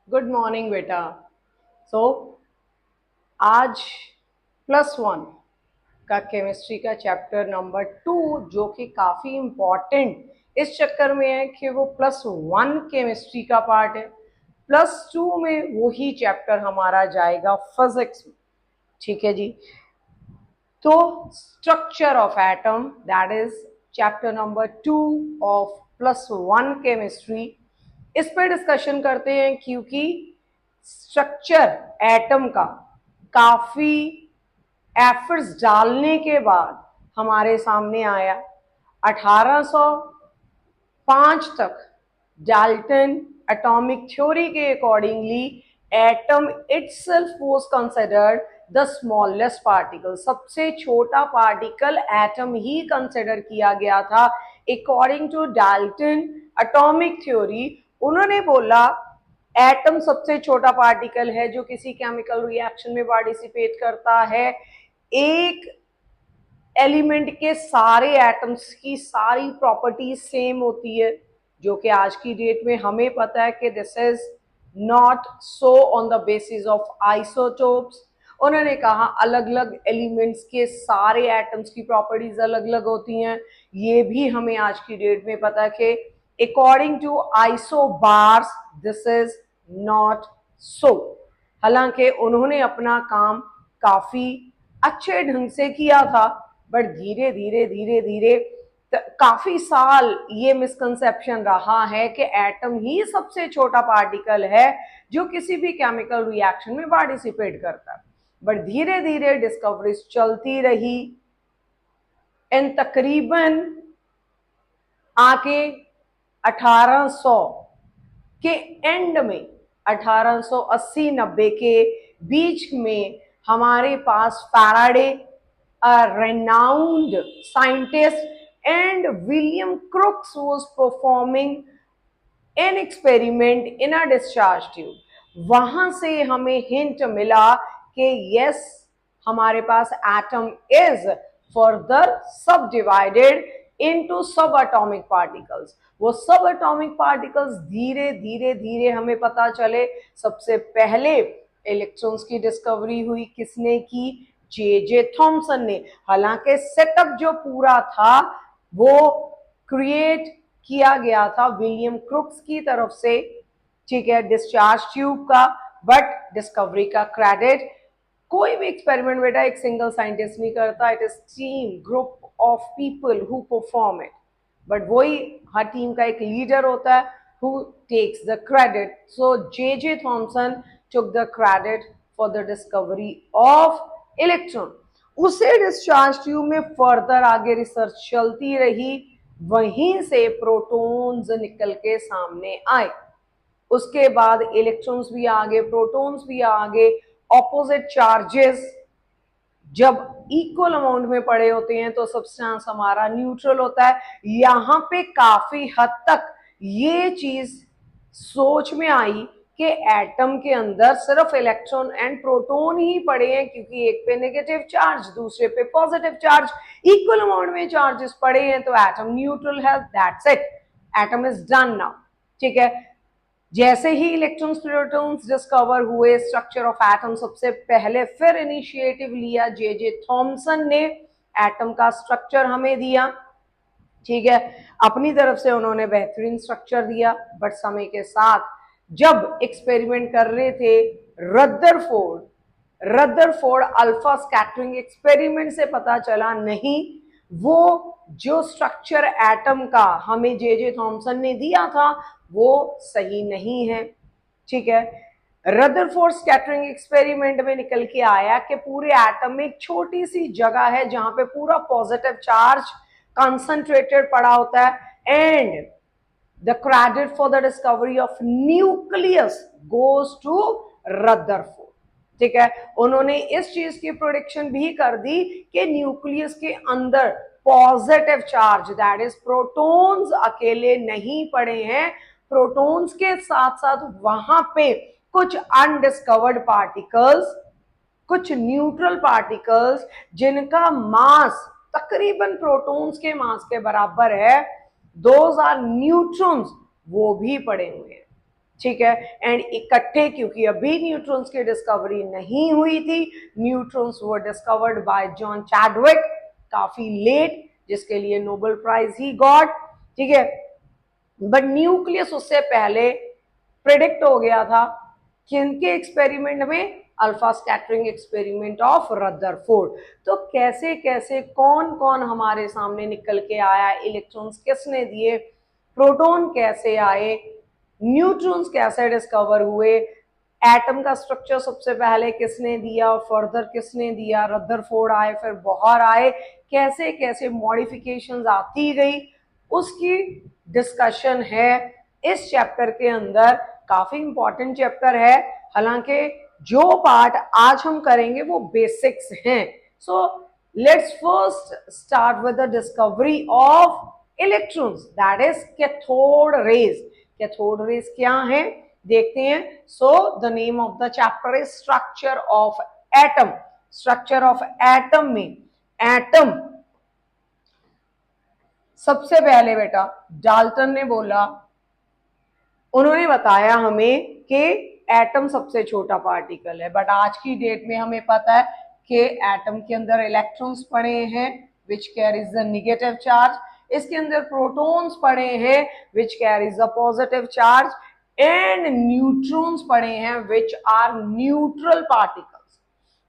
Good morning बेटा। सो आज +1 का केमिस्ट्री का चैप्टर नंबर 2 जो कि काफ़ी इम्पॉर्टेंट इस चक्कर में है कि वो +1 केमिस्ट्री का पार्ट है। +2 में वही चैप्टर हमारा जाएगा फिजिक्स में। ठीक है जी। तो structure of atom that is chapter number 2 of +1 chemistry. इस पर डिस्कशन करते हैं क्योंकि स्ट्रक्चर एटम का काफी एफर्ट्स डालने के बाद हमारे सामने आया। 1805 तक डाल्टन एटॉमिक थ्योरी के accordingly atom itself was considered the smallest particle. सबसे छोटा पार्टिकल एटम ही कंसिडर किया गया था according to Dalton atomic theory. उन्होंने बोला एटम सबसे छोटा पार्टिकल है जो किसी केमिकल रिएक्शन में पार्टिसिपेट करता है। एक एलिमेंट के सारे एटम्स की सारी प्रॉपर्टीज सेम होती है, जो कि आज की डेट में हमें पता है कि this is not so on the basis of isotopes. उन्होंने कहा अलग अलग एलिमेंट्स के सारे एटम्स की प्रॉपर्टीज अलग अलग होती हैं। ये भी हमें आज की डेट में पता है कि according to isobars this is not so. हालांकि उन्होंने अपना काम काफी अच्छे ढंग से किया था, बट धीरे धीरे धीरे धीरे काफी साल ये मिसकंसेप्शन रहा है कि एटम ही सबसे छोटा पार्टिकल है जो किसी भी केमिकल रिएक्शन में पार्टिसिपेट करता है। बट धीरे धीरे डिस्कवरीज चलती रही एंड तकरीबन आके 1800 के एंड में 1880-90 के बीच में हमारे पास Faraday, renowned scientist, and William Crookes was performing an experiment in a discharge tube. वहां से हमें हिंट मिला कि यस, हमारे पास एटम इज फर्दर सब डिवाइडेड इनटू सब एटॉमिक पार्टिकल्स। वो सब एटॉमिक पार्टिकल्स धीरे धीरे धीरे हमें पता चले। सबसे पहले इलेक्ट्रॉन्स की डिस्कवरी हुई, किसने की? जे थॉमसन ने। हालांकि सेटअप जो पूरा था वो क्रिएट किया गया था विलियम क्रुक्स की तरफ से, ठीक है, डिस्चार्ज ट्यूब का। बट डिस्कवरी का क्रेडिट कोई भी एक्सपेरिमेंट बेटा एक सिंगल साइंटिस्ट नहीं करता, it is team group of people who perform it. But वही हर टीम का एक लीडर होता है who takes the credit. So J.J. Thomson took the credit for the discovery of electron. उसे डिस्चार्ज ट्यूब में further आगे रिसर्च चलती रही, वहीं से प्रोटॉन्स निकल के सामने आए। उसके बाद इलेक्ट्रॉन्स भी आगे, प्रोटॉन्स भी आगे। ऑपोजिट चार्जेस जब इक्वल अमाउंट में पड़े होते हैं तो सब्सटेंस हमारा न्यूट्रल होता है। यहां पे काफी हद तक ये चीज सोच में आई कि एटम के अंदर सिर्फ इलेक्ट्रॉन एंड प्रोटॉन ही पड़े हैं, क्योंकि एक पे नेगेटिव चार्ज, दूसरे पे पॉजिटिव चार्ज, इक्वल अमाउंट में चार्जेस पड़े हैं, तो एटम न्यूट्रल है। That's it, atom is done now. ठीक है। जैसे ही इलेक्ट्रॉन्स प्रोटॉन्स डिस्कवर हुए, स्ट्रक्चर ऑफ एटम सबसे पहले फिर इनिशिएटिव लिया जे थॉमसन ने, एटम का स्ट्रक्चर हमें दिया। ठीक है, अपनी तरफ से उन्होंने बेहतरीन स्ट्रक्चर दिया। बट समय के साथ जब एक्सपेरिमेंट कर रहे थे रदरफोर्ड अल्फा स्कैटरिंग एक्सपेरिमेंट से पता चला नहीं, वो जो स्ट्रक्चर एटम का हमें जे थॉमसन ने दिया था वो सही नहीं है। ठीक है, रदरफोर्ड स्कैटरिंग एक्सपेरिमेंट में निकल के आया कि पूरे एटम में एक छोटी सी जगह है जहां पे पूरा पॉजिटिव चार्ज कंसंट्रेटेड पड़ा होता है, and the credit for the discovery of nucleus goes to Rutherford. ठीक है, उन्होंने इस चीज की प्रोडिक्शन भी कर दी कि न्यूक्लियस के अंदर positive charge that is protons अकेले नहीं पड़े हैं, प्रोटॉन्स के साथ साथ वहां पे कुछ अनडिस्कवर्ड पार्टिकल्स, कुछ न्यूट्रल पार्टिकल्स जिनका मास तकरीबन प्रोटॉन्स के मास के बराबर है, दोज आर न्यूट्रॉन्स, वो भी पड़े हुए हैं। ठीक है। एंड इकट्ठे, क्योंकि अभी न्यूट्रॉन्स की डिस्कवरी नहीं हुई थी, न्यूट्रॉन्स वर डिस्कवर्ड बाय जॉन चैडविक काफी लेट, जिसके लिए नोबेल प्राइज ही गॉट, ठीक है। बट न्यूक्लियस उससे पहले प्रेडिक्ट हो गया था किनके एक्सपेरिमेंट में, alpha scattering experiment of Rutherford. तो कैसे कैसे कौन कौन हमारे सामने निकल के आया, इलेक्ट्रॉन्स किसने दिए, प्रोटॉन कैसे आए, न्यूट्रॉन्स कैसे डिस्कवर हुए, एटम का स्ट्रक्चर सबसे पहले किसने दिया, फर्दर किसने दिया, रदरफोर्ड आए, फिर बोहर आए, कैसे कैसे मॉडिफिकेशंस आती गई, उसकी डिस्कशन है इस चैप्टर के अंदर। काफी इंपॉर्टेंट चैप्टर है, हालांकि जो पार्ट आज हम करेंगे वो बेसिक्स हैं। So let's first start with the discovery of electrons, that is cathode rays. Cathode rays क्या है देखते हैं। So the name of the chapter is structure of atom. Structure of atom में एटम सबसे पहले बेटा डाल्टन ने बोला, उन्होंने बताया हमें कि एटम सबसे छोटा पार्टिकल है, बट आज की डेट में हमें पता है कि एटम के अंदर इलेक्ट्रॉन्स पड़े हैं विच कैरीज द नेगेटिव चार्ज, इसके अंदर प्रोटॉन्स पड़े हैं विच carries the positive charge, and neutrons पड़े हैं विच आर न्यूट्रल पार्टिकल्स।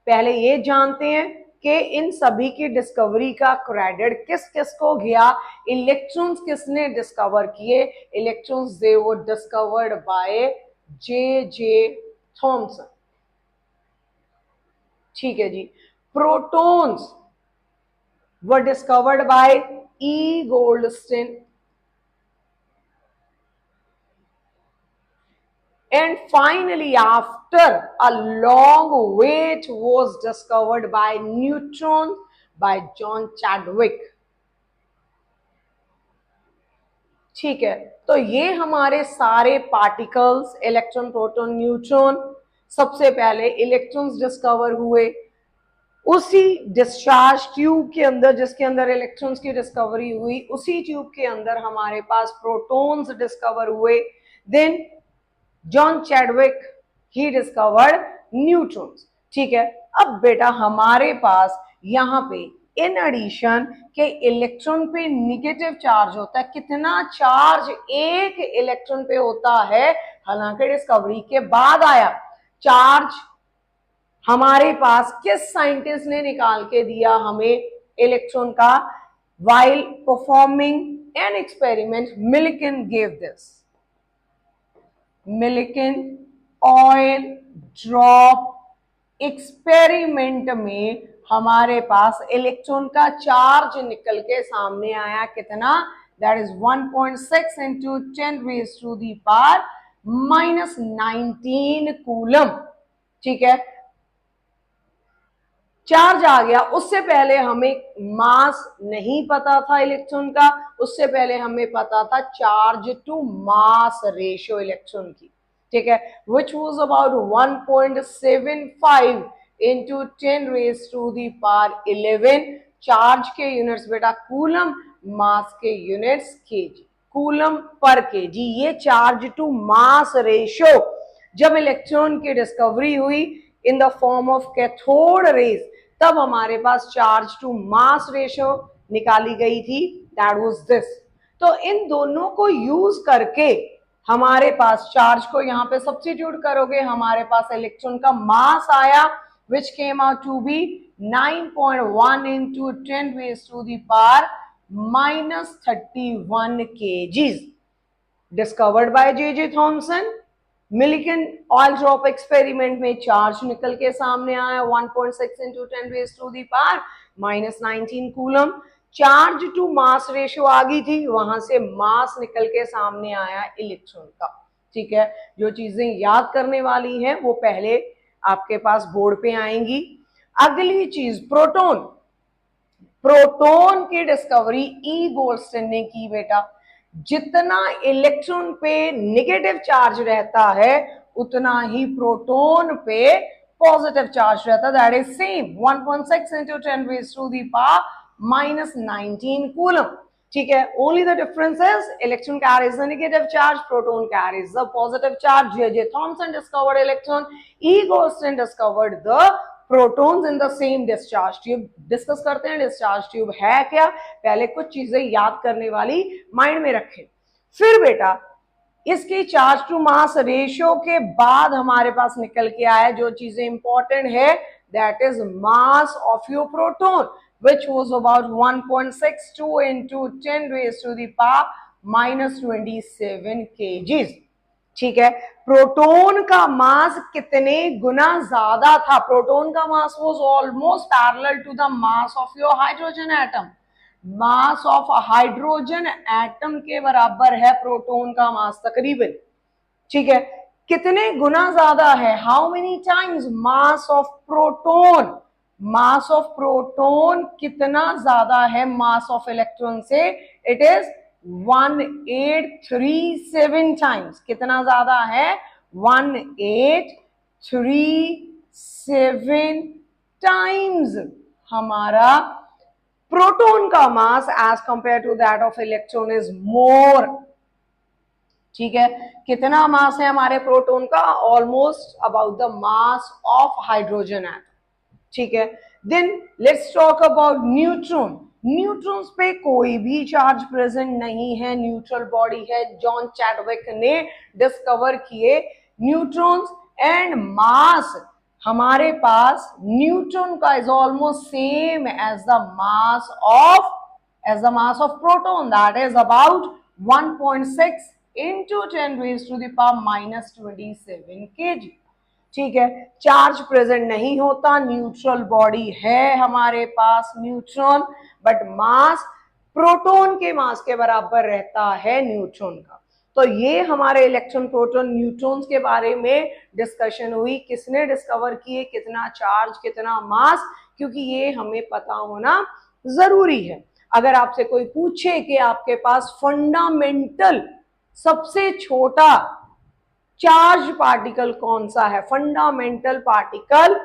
पहले ये जानते हैं कि इन सभी की डिस्कवरी का क्रेडिट किस किस को गया, इलेक्ट्रॉन्स किसने डिस्कवर किए। Electrons they were discovered by J Thomson, ठीक है जी। Protons were discovered by E Goldstein, and finally after a long wait was discovered by neutron by John Chadwick, ठीक है। तो ये हमारे सारे पार्टिकल्स इलेक्ट्रॉन प्रोटॉन न्यूट्रॉन, सबसे पहले इलेक्ट्रॉन्स डिस्कवर हुए उसी डिस्चार्ज ट्यूब के अंदर जिसके अंदर इलेक्ट्रॉन्स की डिस्कवरी हुई, उसी ट्यूब के अंदर हमारे पास प्रोटॉन्स डिस्कवर हुए। Then John Chadwick he discovered neutrons, ठीक है। अब बेटा हमारे पास यहाँ पे इन एडिशन के इलेक्ट्रॉन पे नेगेटिव चार्ज होता है, कितना चार्ज एक इलेक्ट्रॉन पे होता है, हालांकि डिस्कवरी के बाद आया चार्ज हमारे पास किस साइंटिस्ट ने निकाल के दिया हमें इलेक्ट्रॉन का, while performing an experiment Millikan gave this, Millikan oil drop experiment में हमारे पास इलेक्ट्रॉन का चार्ज निकल के सामने आया, कितना, that is 1.6 into 10 raise to the power -19 coulomb, ठीक है। चार्ज आ गया, उससे पहले हमें मास नहीं पता था इलेक्ट्रॉन का, उससे पहले हमें पता था charge to mass ratio electron की, ठीक है, which was about 1.75 into 10 raise to the power 11। Charge के यूनिट्स बेटा कूलम, मास के यूनिट्स केजी, कूलम पर केजी। ये चार्ज टू मास रेशियो जब इलेक्ट्रॉन की डिस्कवरी हुई in the form of cathode rays, तब हमारे पास चार्ज टू मास रेशियो निकाली गई थी, दैट वाज दिस। तो इन दोनों को यूज करके हमारे पास चार्ज को यहाँ पे सब्स्टिट्यूट करोगे, हमारे पास इलेक्ट्रॉन का मास आया which came out to be 9.1 into 10 raise to the power -31 kgs, discovered by J Thomson. Millikan oil drop experiment में चार्ज निकल के सामने आया 1.6 into 10 raise to the power -19 coulomb. Charge to mass ratio आ गई थी, वहां से मास निकल के सामने आया इलेक्ट्रॉन का, ठीक है। जो चीजें याद करने वाली हैं वो पहले आपके पास बोर्ड पे आएंगी। अगली चीज प्रोटॉन, प्रोटॉन की डिस्कवरी ई गोल्डस्टीन ने की बेटा। जितना इलेक्ट्रॉन पे नेगेटिव चार्ज रहता है उतना ही प्रोटॉन पे पॉजिटिव चार्ज रहता है, that is same 1.6 into 10 raise to the power -19 coulomb, ठीक है, only the difference is electron carries the negative charge, proton carries the positive charge. J Thomson discovered electron, Ego Austin discovered the protons in the same discharge tube. Discuss करते हैं discharge tube है क्या, पहले कुछ चीजें याद करने वाली माइंड में रखें. फिर बेटा इसकी चार्ज टू मास रेशियो के बाद हमारे पास निकल के आया जो चीजें इंपॉर्टेंट है, that is mass of your proton which was about 1.62 into 10 raised to the power minus 27 kgs. ठीक है, प्रोटॉन का मास कितने गुना ज्यादा था, प्रोटॉन का mass was almost parallel to the mass of your hydrogen atom. Mass of hydrogen atom के बराबर है प्रोटॉन का मास तकरीबन. ठीक है, कितने गुना ज्यादा है, how many times mass of proton, mass of proton कितना ज्यादा है मास ऑफ इलेक्ट्रॉन से, इट इज 1837 टाइम्स. कितना ज्यादा है, 1837 टाइम्स हमारा प्रोटॉन का mass as compare to that of electron is more. ठीक है, कितना मास है हमारे प्रोटॉन का, almost about the mass of hydrogen atom. ठीक है, then let's talk about neutron. Neutrons पे कोई भी चार्ज प्रेजेंट नहीं है, न्यूट्रल बॉडी है, जॉन चैडविक ने डिस्कवर किए न्यूट्रॉन्स. एंड मास हमारे पास न्यूट्रॉन का is almost same as the mass of proton, that is about 1.6 into 10 raised to the power minus 27 kg. ठीक है, चार्ज प्रेजेंट नहीं होता, न्यूट्रल बॉडी है हमारे पास न्यूट्रॉन, बट मास प्रोटॉन के मास के बराबर रहता है न्यूट्रॉन का. तो ये हमारे इलेक्ट्रॉन प्रोटॉन न्यूट्रॉन्स के बारे में डिस्कशन हुई, किसने डिस्कवर किए, कितना चार्ज कितना मास, क्योंकि ये हमें पता होना जरूरी है. अगर आपसे कोई पूछे कि आपके पास फंडामेंटल सबसे छोटा चार्ज पार्टिकल कौन सा है, fundamental particle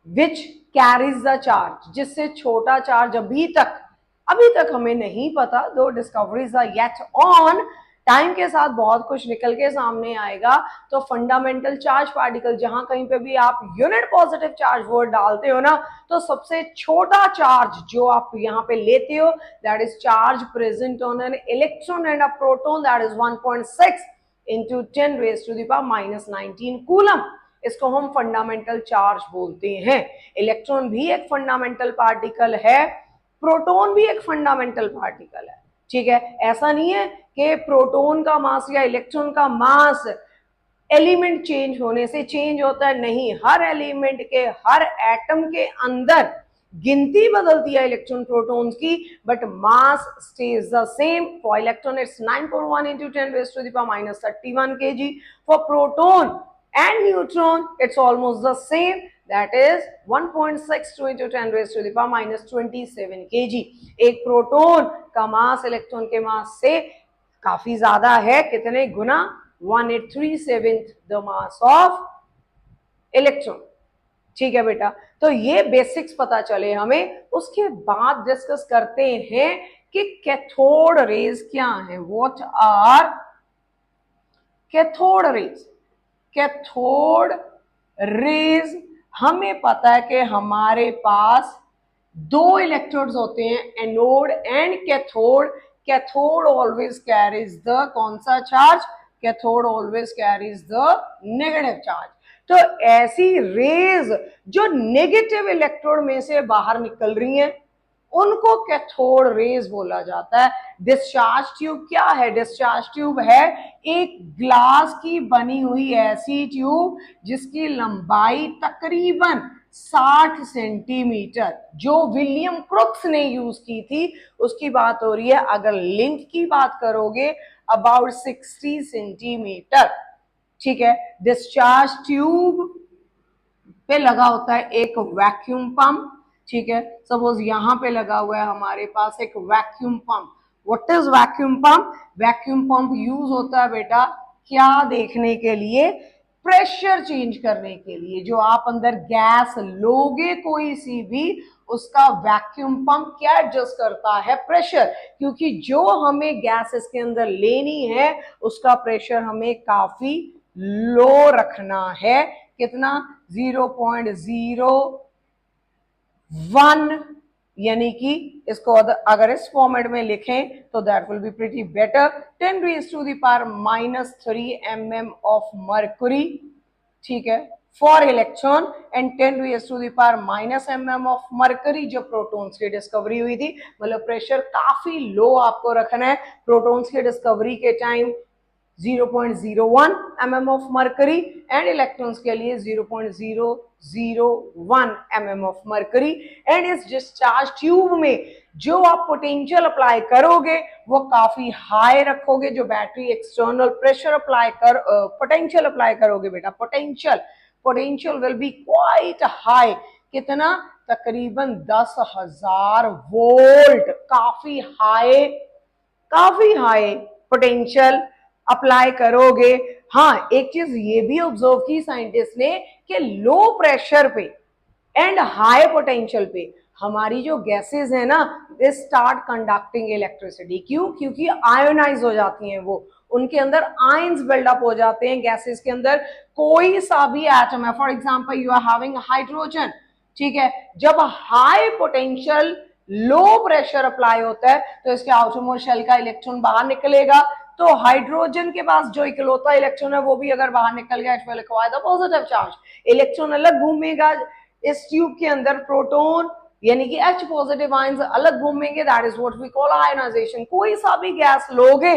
which carries the charge, जिससे छोटा चार्ज अभी तक हमें नहीं पता, दो discoveries are yet on. Time के साथ बहुत कुछ निकल के सामने आएगा. तो फंडामेंटल चार्ज पार्टिकल, जहां कहीं पे भी आप यूनिट पॉजिटिव चार्ज वर्ड डालते हो ना, तो सबसे छोटा चार्ज जो आप यहाँ पे लेते हो, that is charge present on an electron and a proton, that is 1.6 into 10 raised to the power minus 19 coulomb. इसको हम फंडामेंटल चार्ज बोलते हैं. इलेक्ट्रॉन भी एक फंडामेंटल पार्टिकल है, प्रोटॉन भी एक फंडामेंटल पार्टिकल है. ठीक है, ऐसा नहीं है कि प्रोटॉन का मास या इलेक्ट्रॉन का मास एलिमेंट चेंज होने से चेंज होता है, नहीं, हर एलिमेंट के हर एटम के अंदर गिनती बदलती है इलेक्ट्रॉन प्रोटॉन्स की, but mass stage the same. For electron it's 9.1 into 10 raised to the power minus 31 kg. For proton and neutron it's almost the same, that is 1.62 into 10 raised to the power minus 27 kg. एक proton का मास electron के mass से काफी ज्यादा है, कितने गुना, 1837 the mass of electron. ठीक है बेटा, तो ये बेसिक्स पता चले हमें. उसके बाद डिस्कस करते हैं कि कैथोड रेज क्या है, what are cathode rays. Cathode rays हमें पता है कि हमारे पास दो इलेक्ट्रोड्स होते हैं, anode and cathode. Cathode always carries the कौन सा charge, cathode always carries the negative charge. तो ऐसी रेज जो नेगेटिव इलेक्ट्रोड में से बाहर निकल रही हैं, उनको कैथोड रेज बोला जाता है. डिस्चार्ज ट्यूब क्या है, डिस्चार्ज ट्यूब है एक ग्लास की बनी हुई ऐसी ट्यूब जिसकी लंबाई तकरीबन 60 सेंटीमीटर, जो विलियम क्रुक्स ने यूज की थी उसकी बात हो रही है. अगर लेंथ की बात करोगे अबाउट 60 सेंटीमीटर. ठीक है, डिस्चार्ज ट्यूब पे लगा होता है एक वैक्यूम पंप. ठीक है, सपोज यहां पे लगा हुआ है हमारे पास एक vacuum pump. What is vacuum pump, vacuum pump use होता है बेटा क्या देखने के लिए, प्रेशर चेंज करने के लिए. जो आप अंदर गैस लोगे कोई सी भी, उसका वैक्यूम पंप क्या एडजस्ट करता है? प्रेशर, क्योंकि जो हमें गैस इसके अंदर लेनी है उसका प्रेशर हमें काफी लो रखना है। कितना? 0.01, यानी कि इसको अगर इस फॉर्मेट में लिखें तो that will be pretty better. 10⁻³ mm of mercury, ठीक है, for electron, and 10⁻⁻mm of mercury जब प्रोटॉन्स की डिस्कवरी हुई थी। मतलब प्रेशर काफी लो आपको रखना है प्रोटॉन्स की डिस्कवरी के time 0.01 mm of mercury, and electrons के लिए 0.001 mm ऑफ मर्करी। एंड इस डिस्चार्ज ट्यूब में जो आप पोटेंशियल अप्लाई करोगे वो काफी हाई रखोगे। जो बैटरी एक्सटर्नल प्रेशर अप्लाई कर पोटेंशियल अप्लाई करोगे बेटा, potential will be quite high. कितना? तकरीबन 10,000 वोल्ट, काफी हाई पोटेंशियल अप्लाई करोगे। हाँ, एक चीज ये भी ऑब्जर्व की साइंटिस्ट ने कि लो प्रेशर पे एंड हाई पोटेंशियल पे हमारी जो गैसेस है ना, दे स्टार्ट कंडक्टिंग इलेक्ट्रिसिटी। क्यों? क्योंकि आयोनाइज हो जाती हैं वो, उनके अंदर आयंस बिल्डअप हो जाते हैं गैसेस के अंदर। कोई सा भी एटम है, for example you are having hydrogen, ठीक है, जब high potential low pressure apply होता है तो इसके आउटरमोस्ट शेल का इलेक्ट्रॉन बाहर निकलेगा। तो हाइड्रोजन के पास जो इकलौता इलेक्ट्रॉन है वो भी अगर बाहर निकल गया, it will acquire the positive charge. Electron अलग घूमेगा इस ट्यूब के अंदर, प्रोटॉन यानी कि H पॉजिटिव आयंस अलग घूमेंगे, that is what we call ionization. कोई सा भी गैस लोगे,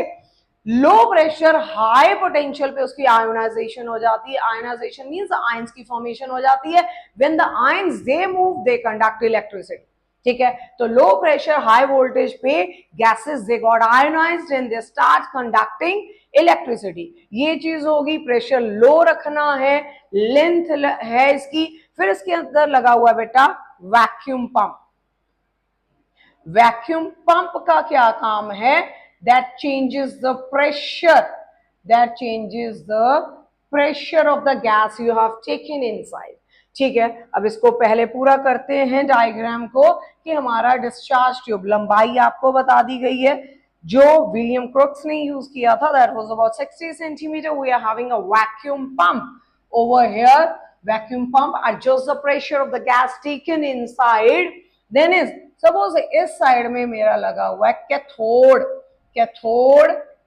लो प्रेशर हाई पोटेंशियल पे उसकी आयोनाइजेशन हो जाती है। आयोनाइजेशन मींस आयंस की फॉर्मेशन हो जाती है। When the ions they move they conduct electricity, ठीक है। तो लो प्रेशर हाई वोल्टेज पे gases they got ionised and they start conducting electricity. ये चीज होगी, प्रेशर लो रखना है, लेंथ है इसकी। फिर इसके अंदर लगा हुआ बेटा वैक्यूम पंप। वैक्यूम पंप का क्या काम है? That changes the pressure of the gas you have taken inside, ठीक है। अब इसको पहले पूरा करते हैं डायग्राम को कि हमारा डिस्चार्ज ट्यूब, लंबाई आपको बता दी गई है जो विलियम क्रुक्स ने यूज किया था, that was about 60 centimetre. We are having a vacuum pump over here. Vacuum pump adjusts the pressure of the gas taken inside. Then is suppose इस साइड में मेरा लगा हुआ है cathode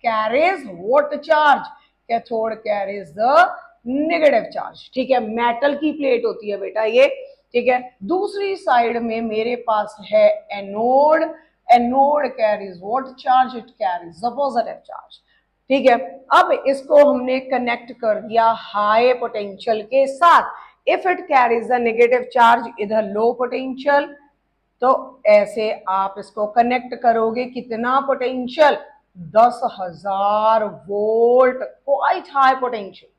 carries what charge? Cathode carries the negative charge, ठीक है। Metal की plate होती है बेटा ये, ठीक है। दूसरी साइड में मेरे पास है anode carries what charge? It carries the positive charge, ठीक है। अब इसको हमने कनेक्ट कर दिया हाई पोटेंशियल के साथ। If it carries the negative charge, इधर लो पोटेंशियल, तो ऐसे आप इसको कनेक्ट करोगे। कितना potential? 10,000 volt, quite high potential,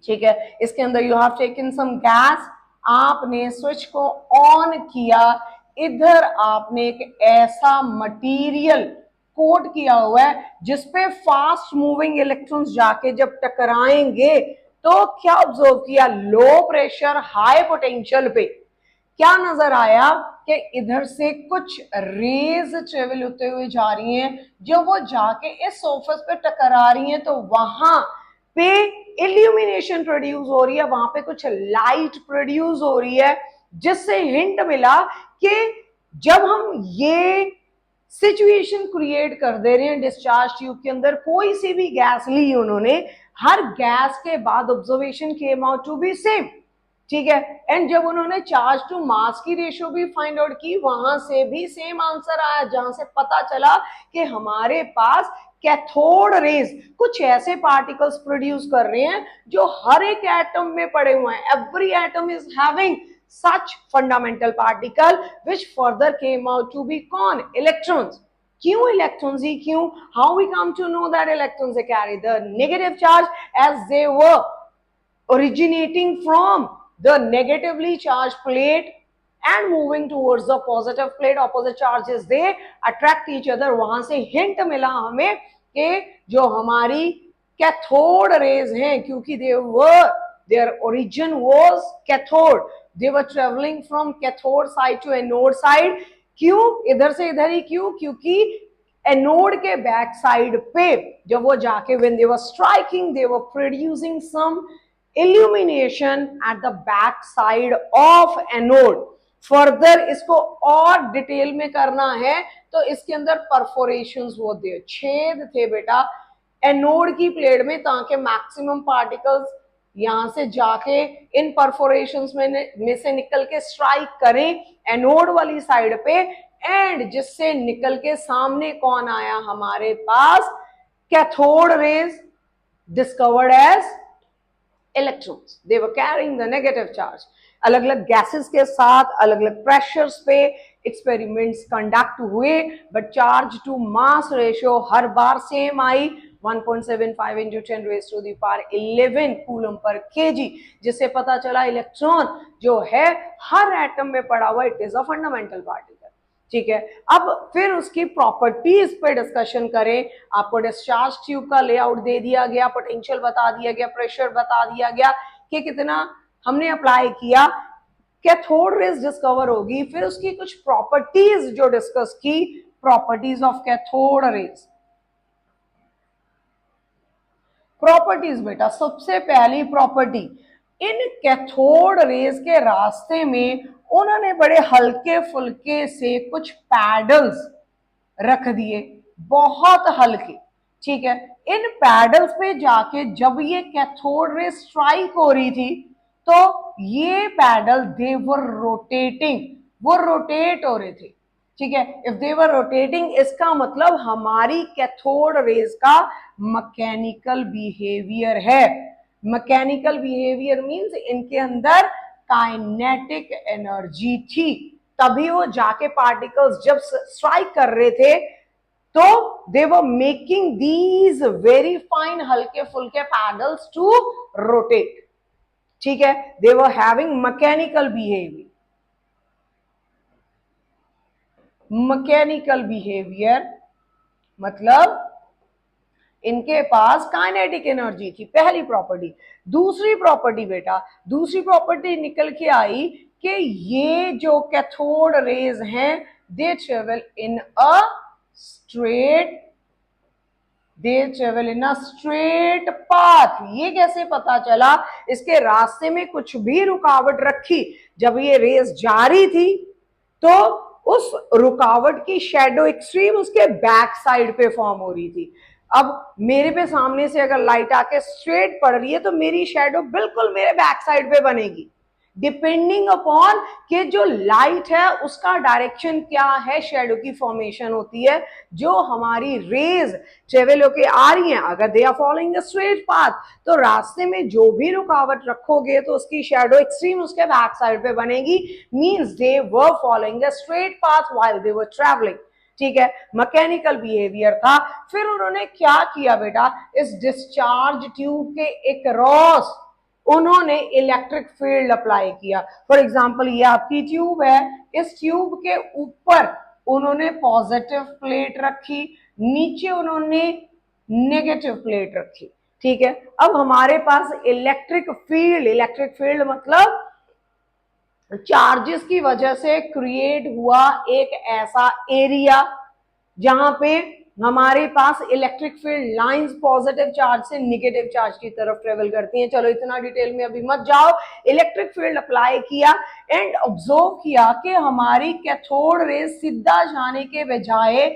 ठीक है। इसके अंदर you have taken some gas, आपने स्विच को ऑन किया, इधर आपने एक ऐसा मटेरियल कोट किया हुआ है जिसपे फास्ट मूविंग इलेक्ट्रॉन्स जाके जब टकराएंगे तो क्या ऑब्जर्व किया? लो प्रेशर हाई पोटेंशियल पे क्या नजर आया कि इधर से कुछ रेज ट्रेवल होते हुए जा रही हैं, जब वो जाके इस सरफेस पे टकरा रही हैं तो वहां पे इल्यूमिनेशन प्रोड्यूस हो रही है, वहां पे कुछ लाइट प्रोड्यूस हो रही है, जिससे हिंट मिला कि जब हम ये सिचुएशन क्रिएट कर दे रहे हैं डिस्चार्ज ट्यूब के अंदर, कोई सी भी गैस ली उन्होंने, हर गैस के बाद observation came out to be same, ठीक है। एंड जब उन्होंने चार्ज टू मास की रेशियो भी फाइंड आउट की, वहां से भी सेम आंसर आया, जहां से पता चला कि हमारे पास कैथोड रेज कुछ ऐसे पार्टिकल्स प्रोड्यूस कर रहे हैं जो हर एक एटम में पड़े हुए हैं। Every atom is having such fundamental particle which further came out to be con electrons. क्यों electrons ही क्यों? How we come to know that electrons they carry the negative charge, as they were originating from the negatively charged plate and moving towards the positive plate, opposite charges they attract each other। वहां से hint मिला हमें कि जो हमारी cathode rays हैं, क्योंकि they were their origin was cathode, they were travelling from cathode side to anode side. क्यों इधर से इधर ही, क्यों? क्योंकि एनोड के बैक साइड पे जब वो जाके when they were striking they were producing some illumination at the back side of anode. Further इसको और डिटेल में करना है तो इसके अंदर परफोरेशंस होते, छेद थे बेटा एनोड की प्लेट में, ताकि मैक्सिमम पार्टिकल्स यहां से जाके इन परफोरेशंस में से निकल के स्ट्राइक करें एनोड वाली साइड पे, एंड जिससे निकल के सामने कौन आया हमारे पास, cathode rays discovered as electrons. They were carrying the negative charge. अलग अलग गैसेस के साथ अलग अलग प्रेशर्स पे एक्सपेरिमेंट्स कंडक्ट हुए, but charge to mass ratio हर बार सेम आई, 1.75 into 10 raise to the power 11 coulomb पर केजी, जिससे पता चला इलेक्ट्रॉन जो है हर एटम में पड़ा हुआ, it is a fundamental particle. ठीक है, अब फिर उसकी प्रॉपर्टीज पे डिस्कशन करें। आपको डिस्चार्ज ट्यूब का लेआउट दे दिया गया, पोटेंशियल बता दिया गया, प्रेशर बता दिया गया कि कितना हमने अप्लाई किया, कैथोड रेज डिस्कवर होगी। फिर उसकी कुछ प्रॉपर्टीज जो डिस्कस की, properties of cathode raise. Properties बेटा, सबसे पहली प्रॉपर्टी, इन कैथोड रेज के रास्ते में उन्होंने बड़े हल्के फुल्के से कुछ पैडल्स रख दिए, बहुत हल्के। ठीक है, इन पैडल्स पे जाके जब ये कैथोड रे स्ट्राइक हो रही थी तो ये पैडल दे वर रोटेटिंग, वो रोटेट हो रहे थे। ठीक है, इफ दे वर रोटेटिंग इसका मतलब हमारी कैथोड रेज का मैकेनिकल बिहेवियर है। मैकेनिकल बिहेवियर मींस इनके अंदर काइनेटिक एनर्जी थी, तभी वो जाके पार्टिकल्स जब स्ट्राइक कर रहे थे तो they were making these very fine हल्के फुल्के पैडल्स टू रोटेट। ठीक है, they were having mechanical behaviour. Mechanical behaviour मतलब इनके पास काइनेटिक एनर्जी थी, पहली प्रॉपर्टी। दूसरी प्रॉपर्टी बेटा, दूसरी प्रॉपर्टी निकल के आई कि ये जो कैथोड रेज हैं they travel in a straight, they travel in a straight path. ये कैसे पता चला? इसके रास्ते में कुछ भी रुकावट रखी, जब ये रेस जा रही थी तो उस रुकावट की शेडो एक्सट्रीम उसके बैक साइड पे फॉर्म हो रही थी। अब मेरे पे सामने से अगर लाइट आके स्ट्रेट पड़ रही है तो मेरी शेडो बिल्कुल मेरे बैक साइड पे बनेगी, डिपेंडिंग अपॉन कि जो लाइट है उसका डायरेक्शन क्या है, शेडो की फॉर्मेशन होती है। जो हमारी रेज ट्रेवल होके आ रही हैं, अगर they are following the straight path तो रास्ते में जो भी रुकावट रखोगे तो उसकी शेडो एक्सट्रीम उसके बैक साइड पे बनेगी, means they were following the straight path while they were travelling. ठीक है, मैकेनिकल बिहेवियर था। फिर उन्होंने क्या किया बेटा, इस डिस्चार्ज ट्यूब के अक्रॉस उन्होंने इलेक्ट्रिक फील्ड अप्लाई किया। फॉर एग्जाम्पल ये आपकी ट्यूब है, इस ट्यूब के ऊपर उन्होंने पॉजिटिव प्लेट रखी, नीचे उन्होंने नेगेटिव प्लेट रखी। ठीक है, अब हमारे पास इलेक्ट्रिक फील्ड मतलब चार्जेस की वजह से क्रिएट हुआ एक ऐसा एरिया जहां पे हमारे पास electric field lines positive charge से नेगेटिव चार्ज की तरफ ट्रेवल करती हैं। चलो इतना डिटेल में अभी मत जाओ। इलेक्ट्रिक फील्ड अप्लाई किया एंड ऑब्जर्व किया कि हमारी कैथोड रेज सीधा जाने के बजाय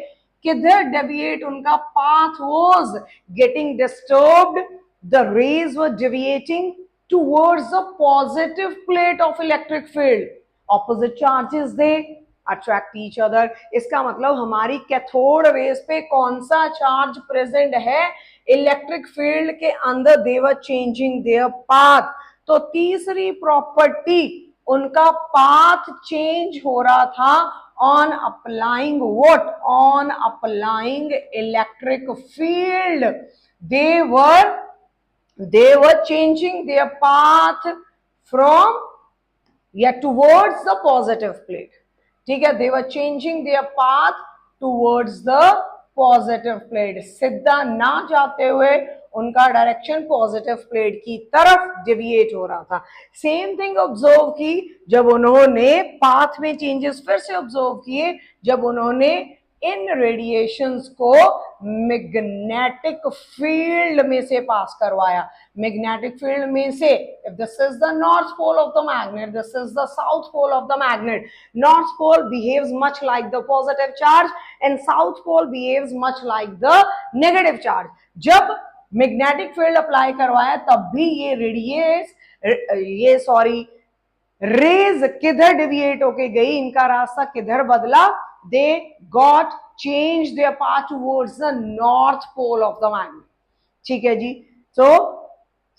किधर डेविएट, उनका path was getting disturbed, the raise were deviating towards the positive plate of electric field. Opposite charges they attract each other. इसका मतलब हमारी कैथोड रेज पे कौन सा चार्ज प्रेजेंट है, इलेक्ट्रिक फील्ड के अंदर they were changing their path। तो तीसरी प्रॉपर्टी, उनका पाथ चेंज हो रहा था on applying what? On applying electric field. They were changing their path from towards the positive plate। ठीक है, they were changing their path towards the positive plate। सीधा ना जाते हुए उनका डायरेक्शन पॉजिटिव प्लेट की तरफ डेविएट हो रहा था। सेम थिंग ऑब्जर्व की जब उन्होंने पाथ में चेंजेस फिर से ऑब्जर्व किए, जब उन्होंने इन रेडिएशंस को मैग्नेटिक फील्ड में से पास करवाया। मैग्नेटिक फील्ड में से, if this is the north pole of the magnet, this is the south pole of the magnet, north pole behaves much like the positive charge and south pole behaves much like the negative charge. जब magnetic field apply करवाया तब भी ये raise किधर deviate होके गई, इनका रास्ता किधर बदला, they got change their path towards the north pole of the magnet. ठीक है जी। So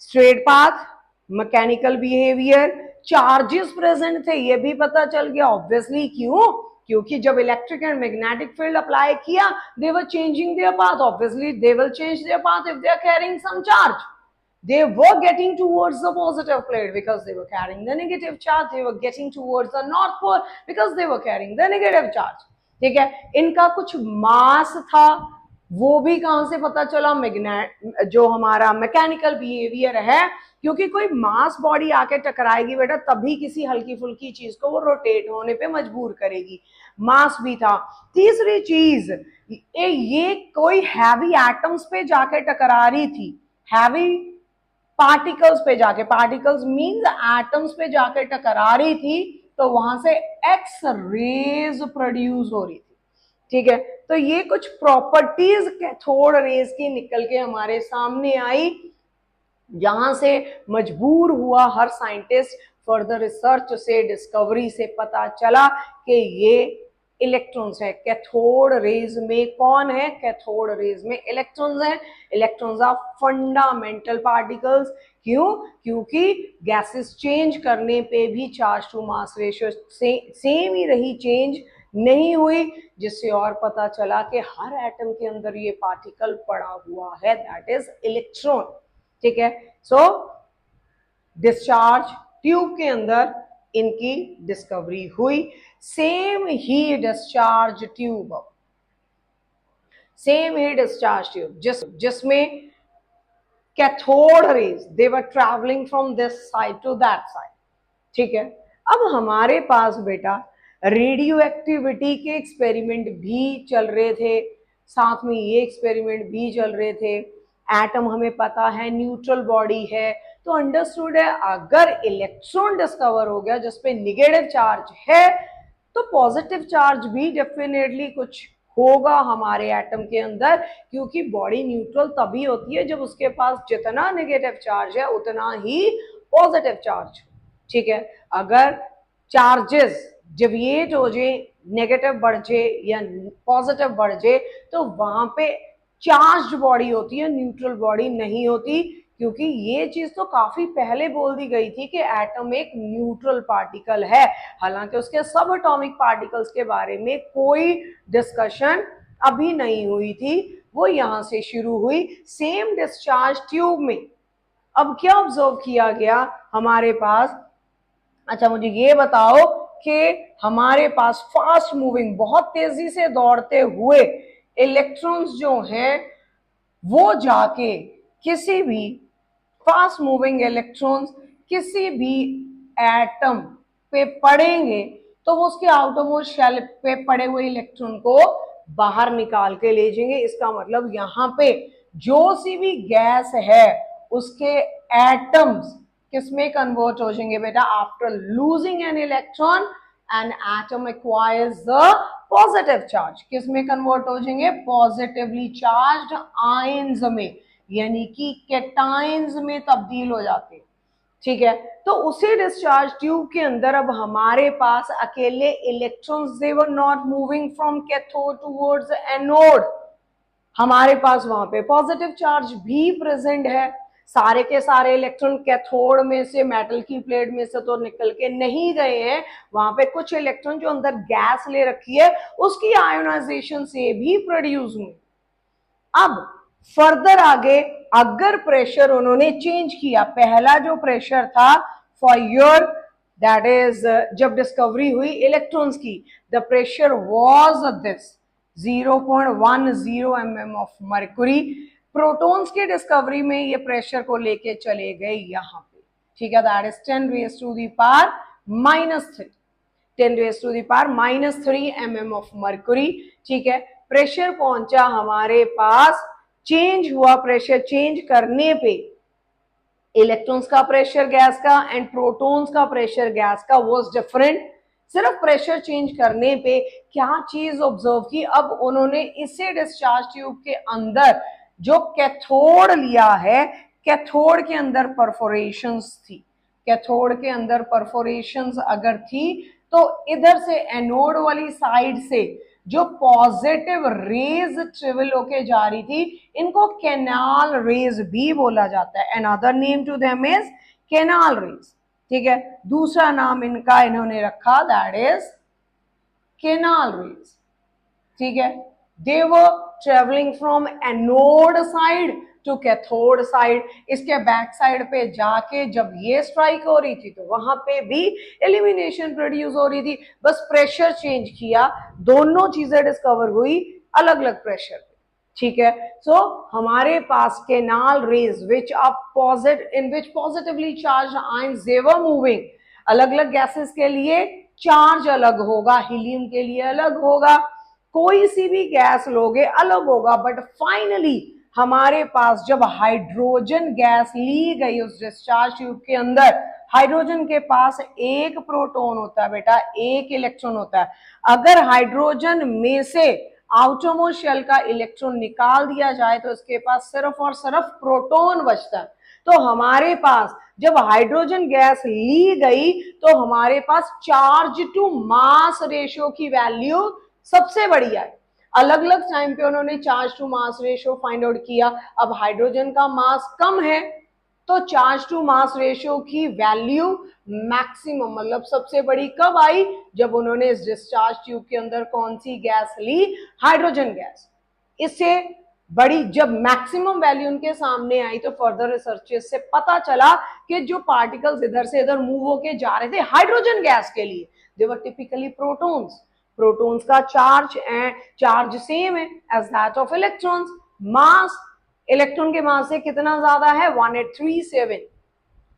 straight path, mechanical behaviour, charges present थे ये भी पता चल गया ऑब्वियसली। क्यों? क्योंकि जब electric and magnetic field apply किया, they were changing their path, obviously they will change their path if they are carrying some charge. They were getting towards the positive plate because they were carrying the negative charge. They were getting towards the north pole because they were carrying the negative charge. ठीक है, इनका कुछ मास था, वो भी कहां से पता चला, मैग्नेट जो हमारा मैकेनिकल बिहेवियर है, क्योंकि कोई मास बॉडी आके टकराएगी बेटा तभी किसी हल्की फुल्की चीज को वो रोटेट होने पे मजबूर करेगी, मास भी था। तीसरी चीज, ये कोई हैवी एटम्स पे जाके टकरा रही थी, हैवी पार्टिकल्स पे जाके, पार्टिकल्स मींस एटम्स पे जाके टकरा रही थी, तो वहां से एक्स रेज प्रोड्यूस हो रही थी। ठीक है, तो ये कुछ प्रॉपर्टीज कैथोड रेज की निकल के हमारे सामने आई, यहां से मजबूर हुआ हर साइंटिस्ट फर्दर रिसर्च से, डिस्कवरी से पता चला कि ये इलेक्ट्रॉन्स है। कैथोड रेज में कौन है? कैथोड रेज में इलेक्ट्रॉन्स हैं। Electrons are fundamental particles. क्यों? क्योंकि गैसेस चेंज करने पे भी charge to mass ratio same ही रही, चेंज नहीं हुई, जिससे और पता चला कि हर एटम के अंदर ये पार्टिकल पड़ा हुआ है, दैट इज इलेक्ट्रॉन। ठीक है, सो डिस्चार्ज ट्यूब के अंदर इनकी डिस्कवरी हुई। सेम ही डिस्चार्ज ट्यूब, जिसमें cathode rays they were travelling from this side to that side. ठीक है, अब हमारे पास बेटा रेडियो एक्टिविटी के एक्सपेरिमेंट भी चल रहे थे, साथ में ये एक्सपेरिमेंट भी चल रहे थे। एटम हमें पता है न्यूट्रल बॉडी है, तो अंडरस्टूड है अगर इलेक्ट्रॉन डिस्कवर हो गया जिसपे नेगेटिव चार्ज है, तो पॉजिटिव चार्ज भी डेफिनेटली कुछ होगा हमारे एटम के अंदर, क्योंकि बॉडी न्यूट्रल तभी होती है जब उसके पास जितना नेगेटिव चार्ज है उतना ही पॉजिटिव चार्ज। ठीक है, अगर चार्जेस डेविएट हो जाए, नेगेटिव बढ़ जाए या पॉजिटिव बढ़ जाए, तो वहां पे चार्ज बॉडी होती है, न्यूट्रल बॉडी नहीं होती। क्योंकि ये चीज तो काफी पहले बोल दी गई थी कि एटम एक न्यूट्रल पार्टिकल है, हालांकि उसके सब एटॉमिक पार्टिकल्स के बारे में कोई डिस्कशन अभी नहीं हुई थी, वो यहां से शुरू हुई सेम डिस्चार्ज ट्यूब में। अब क्या ऑब्जर्व किया गया हमारे पास? अच्छा मुझे ये बताओ कि हमारे पास फास्ट मूविंग, बहुत तेजी से दौड़ते हुए इलेक्ट्रॉन्स जो हैं वो जाके किसी भी फास्ट मूविंग इलेक्ट्रॉन्स किसी भी एटम पे पड़ेंगे तो वो उसके आउटरमोस्ट शेल पे पड़े हुए इलेक्ट्रॉन को बाहर निकाल के ले जाएंगे। इसका मतलब यहाँ पे जो सी भी गैस है उसके एटम्स किसमें कन्वर्ट हो जाएंगे बेटा? After losing an electron an atom acquires the positive charge. किसमें कन्वर्ट हो जाएंगे? पॉजिटिवली चार्ज्ड आयंस में, यानी कि कैटायंस में तब्दील हो जाते हैं। ठीक है, तो उसी डिस्चार्ज ट्यूब के अंदर अब हमारे पास अकेले electrons, they were not moving from cathode towards anode, हमारे पास वहां पे पॉजिटिव चार्ज भी प्रेजेंट है। सारे के सारे इलेक्ट्रॉन कैथोड में से, मेटल की प्लेट में से तो निकल के नहीं गए हैं, वहां पे कुछ इलेक्ट्रॉन जो अंदर गैस ले रखी है उसकी आयोनाइजेशन से भी प्रोड्यूस हुए। अब फर्दर आगे अगर प्रेशर उन्होंने चेंज किया, पहला जो प्रेशर था फॉर योर दैट इज जब डिस्कवरी हुई इलेक्ट्रॉन्स की, the pressure was this 0.10 mm of mercury, protons की डिस्कवरी में ये प्रेशर को लेके चले गए यहां पे, ठीक है, that is 10 raise to the power -3, 10 raise to the power -3 mm of mercury, ठीक है। प्रेशर पहुंचा हमारे पास, चेंज हुआ, प्रेशर चेंज करने पे इलेक्ट्रॉन्स का प्रेशर गैस का एंड प्रोटॉन्स का प्रेशर गैस का वाज डिफरेंट। सिर्फ प्रेशर चेंज करने पे क्या चीज ऑब्जर्व की, अब उन्होंने इसे डिस्चार्ज ट्यूब के अंदर जो कैथोड लिया है, कैथोड के अंदर परफोरेशंस थी, कैथोड के अंदर परफोरेशंस अगर थी तो इधर से एनोड वाली साइड से जो पॉजिटिव रेज ट्रेवल होके जा रही थी, इनको कैनाल रेज भी बोला जाता है। Another name to them is canal rays, ठीक है। दूसरा नाम इनका इन्होंने रखा, दैट इज कैनाल रेज, ठीक है। They were travelling from anode side to cathode side. इसके बैक साइड पे जाके जब ये स्ट्राइक हो रही थी तो वहां पे भी एलिमिनेशन प्रोड्यूस हो रही थी, बस प्रेशर चेंज किया, दोनों चीजें डिस्कवर हुई अलग अलग प्रेशर पे, ठीक है। सो हमारे पास canal rays which in which positively charged ions they were moving, अलग अलग गैसेस के लिए चार्ज अलग होगा, हीलियम के लिए अलग होगा, कोई सी भी गैस लोगे अलग होगा, बट फाइनली हमारे पास जब हाइड्रोजन गैस ली गई उस डिस्चार्ज ट्यूब के अंदर, हाइड्रोजन के पास एक प्रोटॉन होता है बेटा, एक इलेक्ट्रॉन होता है। अगर हाइड्रोजन में से आउटरमोस्ट शेल का इलेक्ट्रॉन निकाल दिया जाए तो इसके पास सिर्फ और सिर्फ प्रोटॉन बचता है। तो हमारे पास जब हाइड्रोजन गैस ली गई तो हमारे पास चार्ज टू मास रेशियो की वैल्यू सबसे बड़ी आई। अलग अलग टाइम पे उन्होंने charge to mass ratio find out किया। अब हाइड्रोजन का मास कम है तो चार्ज टू मास रेशियो की वैल्यू मैक्सिमम, मतलब सबसे बड़ी कब आई, जब उन्होंने इस डिस्चार्ज ट्यूब के अंदर कौन सी गैस ली, हाइड्रोजन गैस। इससे बड़ी जब मैक्सिमम वैल्यू उनके सामने आई तो फर्दर रिसर्चेस से पता चला कि जो पार्टिकल्स इधर से इधर मूव होके जा रहे थे हाइड्रोजन गैस के लिए, they were typically protons. Protons का चार्ज सेम है as that of electrons. Mass electron के मास से कितना ज्यादा है, 1837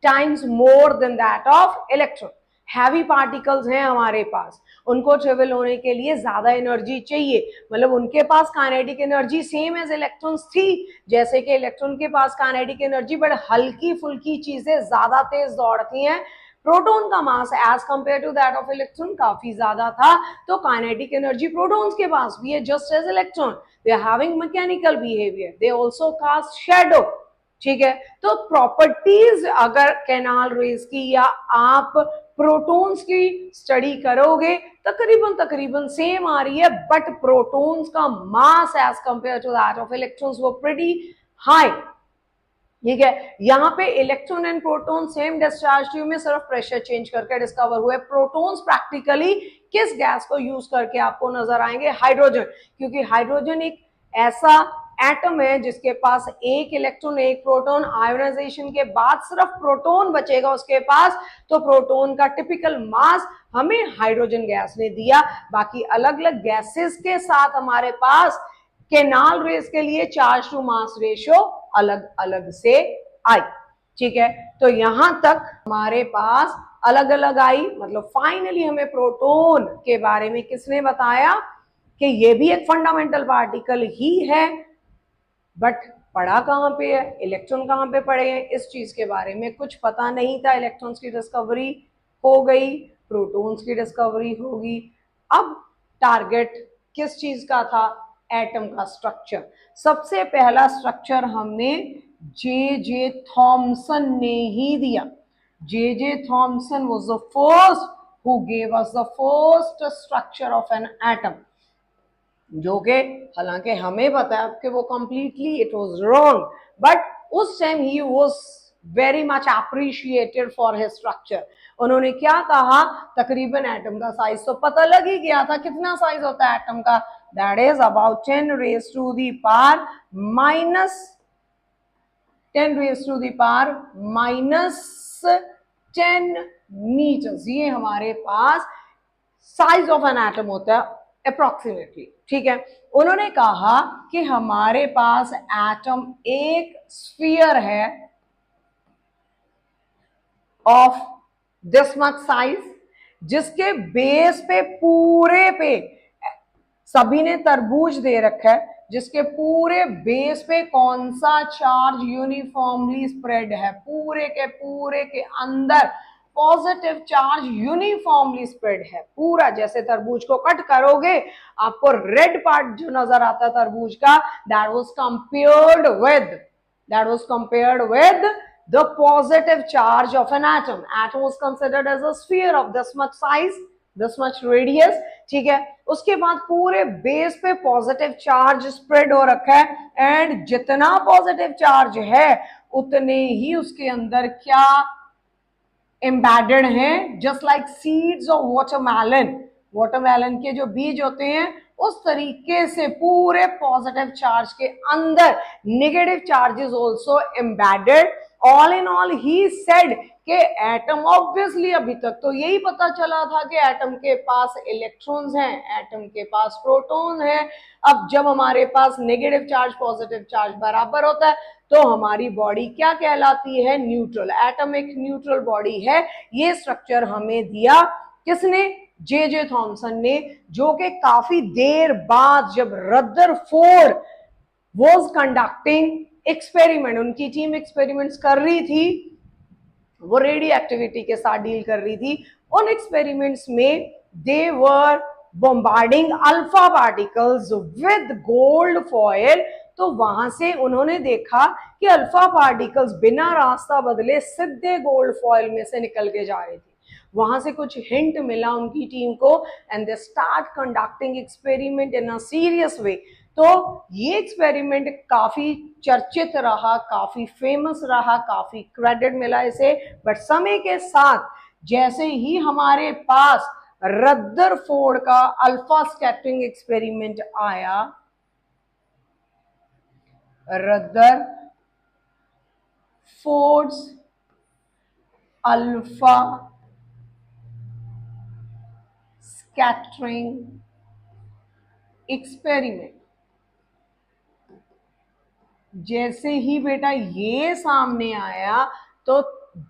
times more than that of electron. Heavy particles हैं हमारे पास, उनको ट्रेवल होने के लिए ज्यादा एनर्जी चाहिए, मतलब उनके पास kinetic energy same as electrons थी, जैसे कि इलेक्ट्रॉन के पास काइनेटिक एनर्जी, बट हल्की फुल्की चीजें ज्यादा तेज दौड़ती हैं। प्रोटॉन का mass as compare to that of electron काफी ज्यादा था, तो काइनेटिक एनर्जी प्रोटॉन्स के पास भी है just as electron. They are having mechanical behaviour, they also cast shadow, ठीक है। तो प्रॉपर्टीज अगर कैनाल रेज की या आप प्रोटॉन्स की स्टडी करोगे तकरीबन तकरीबन सेम आ रही है, बट प्रोटॉन्स का mass as compare to that of electrons वो प्रीटी हाई, ठीक है। यहाँ पे electron and proton same discharge tube में सिर्फ प्रेशर चेंज करके डिस्कवर हुए। प्रोटॉन्स प्रैक्टिकली किस गैस को यूज करके आपको नजर आएंगे, हाइड्रोजन, क्योंकि हाइड्रोजन एक ऐसा एटम है जिसके पास एक इलेक्ट्रॉन एक प्रोटॉन, आयोनाइजेशन के बाद सिर्फ प्रोटॉन बचेगा उसके पास, तो प्रोटॉन का टिपिकल मास हमें हाइड्रोजन गैस ने दिया। बाकी अलग अलग गैसेस के साथ हमारे पास कैनाल रेस के लिए चार्ज टू मास रेशियो अलग अलग से आई, ठीक है। तो यहां तक हमारे पास अलग अलग आई, मतलब फाइनली हमें प्रोटॉन के बारे में किसने बताया कि ये भी एक फंडामेंटल पार्टिकल ही है, बट पढ़ा कहां पे है, इलेक्ट्रॉन कहां पे पड़े हैं, इस चीज के बारे में कुछ पता नहीं था। इलेक्ट्रॉन्स की डिस्कवरी हो गई, प्रोटॉन्स की डिस्कवरी होगी। अब टारगेट किस चीज का था, एटम का स्ट्रक्चर। सबसे पहला स्ट्रक्चर हमें जे थॉमसन ने ही दिया। J Thomson was the first who gave us the first structure of an atom, जो कि हालांकि हमें पता है कि वो completely it was wrong, but उस टाइम ही was very much appreciated for his structure. उन्होंने क्या कहा, तकरीबन एटम का साइज तो पता लग ही गया था, कितना साइज होता है एटम का, that is about 10 raise to the power -10 metres, ये हमारे पास साइज ऑफ एन एटम होता है अप्रोक्सीमेटली, ठीक है। उन्होंने कहा कि हमारे पास एटम एक स्फीयर है ऑफ दिस मच साइज, जिसके बेस पे पूरे पे सभी ने तरबूज दे रखा है, जिसके पूरे बेस पे कौन सा चार्ज यूनिफॉर्मली स्प्रेड है, पूरे के अंदर पॉजिटिव चार्ज यूनिफॉर्मली स्प्रेड है पूरा। जैसे तरबूज को कट करोगे आपको रेड पार्ट जो नजर आता है तरबूज का, that was compared with the positive charge of an atom. Atom was considered as a sphere of this much size, this much radius, ठीक है। उसके बाद पूरे बेस पे पॉजिटिव चार्ज स्प्रेड हो रखा है, एंड जितना पॉजिटिव चार्ज है उतने ही उसके अंदर क्या एम्बेडेड हैं, just like seeds of watermelon. Watermelon के जो बीज होते हैं उस तरीके से पूरे पॉजिटिव चार्ज के अंदर negative charges also embedded. All in all he said कि एटम, ऑब्वियसली अभी तक तो यही पता चला था कि एटम के पास इलेक्ट्रॉन्स हैं, एटम के पास प्रोटॉन है। अब जब हमारे पास नेगेटिव चार्ज पॉजिटिव चार्ज बराबर होता है तो हमारी बॉडी क्या कहलाती है, न्यूट्रल। एटम एक न्यूट्रल बॉडी है। ये स्ट्रक्चर हमें दिया किसने, जे थॉमसन ने, जो कि काफी देर बाद जब रदरफोर्ड वाज कंडक्टिंग एक्सपेरिमेंट, उनकी टीम एक्सपेरिमेंट्स कर रही थी, वो रेडियो एक्टिविटी के साथ डील कर रही थी। उन एक्सपेरिमेंट्स में they were bombarding alpha particles with gold foil. तो वहां से उन्होंने देखा कि अल्फा पार्टिकल्स बिना रास्ता बदले सीधे गोल्ड फॉयल में से निकल के जा रहे थे। वहां से कुछ हिंट मिला उनकी टीम को, and they start conducting experiment in a serious वे। तो ये एक्सपेरिमेंट काफी चर्चित रहा, काफी फेमस रहा, काफी क्रेडिट मिला इसे। बट समय के साथ जैसे ही हमारे पास रदरफोर्ड का अल्फा स्कैटरिंग एक्सपेरिमेंट आया, रदरफोर्ड्स अल्फा स्कैटरिंग एक्सपेरिमेंट, जैसे ही बेटा ये सामने आया तो